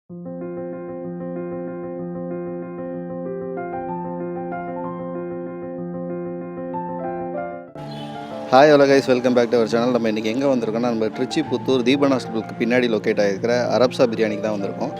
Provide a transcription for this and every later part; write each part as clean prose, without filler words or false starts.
Hi hello guys, welcome back to our channel. நம்ம இன்றைக்கி எங்கே வந்திருக்கோம்னா, நம்ம திருச்சி புத்தூர் தீபன் ஹாஸ்பிட்டலுக்கு பின்னாடி லொக்கேட் ஆகிருக்கிற அரப்சா பிரியாணிக்கு தான் வந்திருக்கோம்.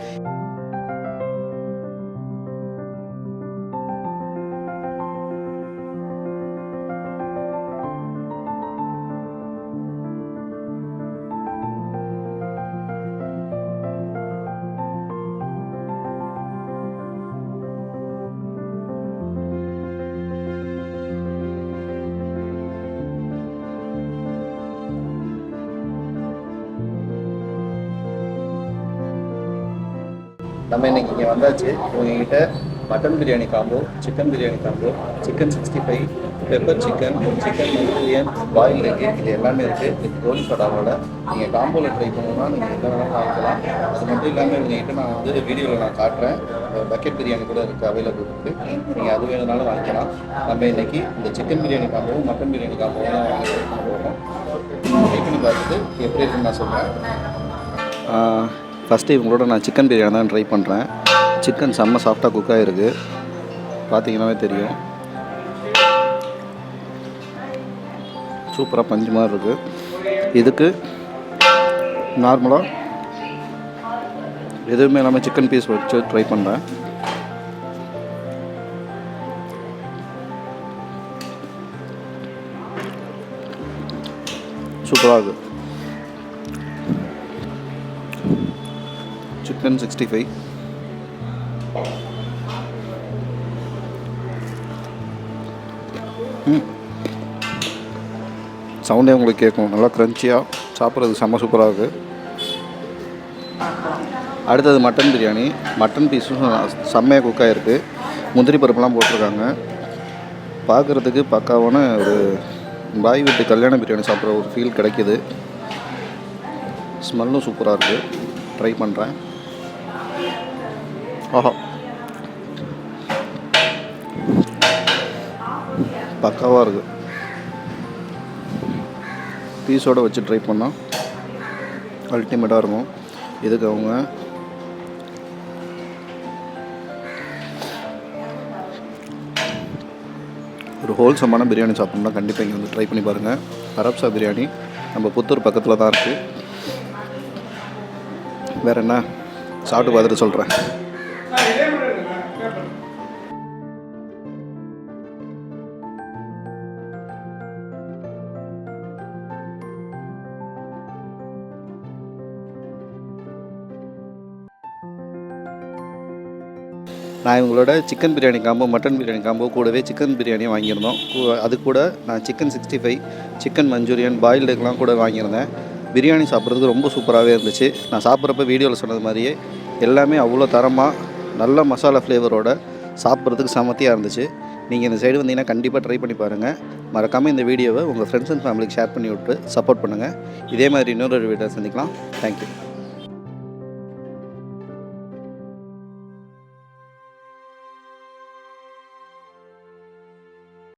நம்ம இன்றைக்கி இங்கே வந்தாச்சு. உங்ககிட்ட mutton biryani combo, chicken biryani combo, chicken 65, pepper chicken, chicken Manchurian, boil egg, இது எல்லாமே இருக்குது. கோலி படாவோட நீங்கள் காம்போவில் ட்ரை பண்ணணும்னா நீங்கள் எந்த வேணாலும் வாங்கிக்கலாம். அது மட்டும் இல்லாமல் உங்ககிட்ட நான் வீடியோவில் நான் காட்டுறேன், பக்கெட் பிரியாணி கூட இருக்குது, அவைலபிள் இருக்குது. நீங்கள் அது வேணுனாலும் வாங்கிக்கலாம். நம்ம இன்றைக்கி இந்த சிக்கன் பிரியாணி காம்போவும் மட்டன் பிரியாணி காம்போவும் தான் வாங்கி போகிறோம். ட்ரை பண்ணி பார்த்துட்டு எப்படி இருக்குன்னு நான் சொல்கிறேன். ஃபஸ்ட்டு இவங்களோட நான் சிக்கன் பிரியாணி தான் ட்ரை பண்ணுறேன். சிக்கன் செம்ம சாஃப்டாக குக்காக இருக்குது, பார்த்தீங்கன்னாவே தெரியும். சூப்பராக பஞ்சு மாதிரி இருக்குது. இதுக்கு நார்மலாக எதுவுமே இல்லாமல் சிக்கன் பீஸ் வச்சு ட்ரை பண்ணுறேன். சூப்பராக இருக்குது. சிக்கன் 65, சவுண்டே உங்களுக்கு கேட்கும். நல்லா க்ரன்ச்சியாக சாப்பிட்றது செம்ம சூப்பராக இருக்குது. அடுத்தது மட்டன் பிரியாணி. மட்டன் பீஸும் செம்மையாக குக்காக இருக்குது. முந்திரி பருப்புலாம் போட்டிருக்காங்க. பார்க்குறதுக்கு பக்காவான ஒரு பாய் வீட்டு கல்யாண பிரியாணி சாப்பிட்ற ஒரு ஃபீல் கிடைக்கிது. ஸ்மெல்லும் சூப்பராக இருக்குது. ட்ரை பண்ணுறேன். ஆஹா, பக்காவாக இருக்குது. பீஸோடு வச்சு ட்ரை பண்ணால் அல்டிமேட்டாக இருக்கும். இதுக்கு அவங்க ஒரு ஹோல்சமான பிரியாணி சாப்பிட்ணுன்னா கண்டிப்பாக இங்கே வந்து ட்ரை பண்ணி பாருங்கள். அரப்சா பிரியாணி நம்ம புத்தூர் பக்கத்தில் தான் இருக்குது. வேறு என்ன சாப்பிட்டு பார்த்துட்டு சொல்கிறேன். நான் இவங்களோட chicken biryani combo, mutton biryani combo கூடவே சிக்கன் பிரியாணியும் வாங்கியிருந்தோம். அது கூட நான் சிக்கன் 65, சிக்கன் மஞ்சூரியன், பாயில்டு எக்லாம் கூட வாங்கியிருந்தேன். பிரியாணி சாப்பிட்றதுக்கு ரொம்ப சூப்பராகவே இருந்துச்சு. நான் சாப்பிட்றப்ப வீடியோவில் சொன்னது மாதிரியே எல்லாமே அவ்வளோ தரமாக நல்ல மசாலா ஃப்ளேவரோட சாப்பிட்றதுக்கு செமத்தியாக இருந்துச்சு. நீங்கள் இந்த சைடு வந்தீங்கன்னா கண்டிப்பாக ட்ரை பண்ணி பாருங்கள். மறக்காமல் இந்த வீடியோவை உங்கள் ஃப்ரெண்ட்ஸ் அண்ட் ஃபேமிலிக்கு ஷேர் பண்ணி விட்டு சப்போர்ட் பண்ணுங்கள். இதே மாதிரி இன்னொரு வீடியோ சந்திக்கலாம். தேங்க்யூ.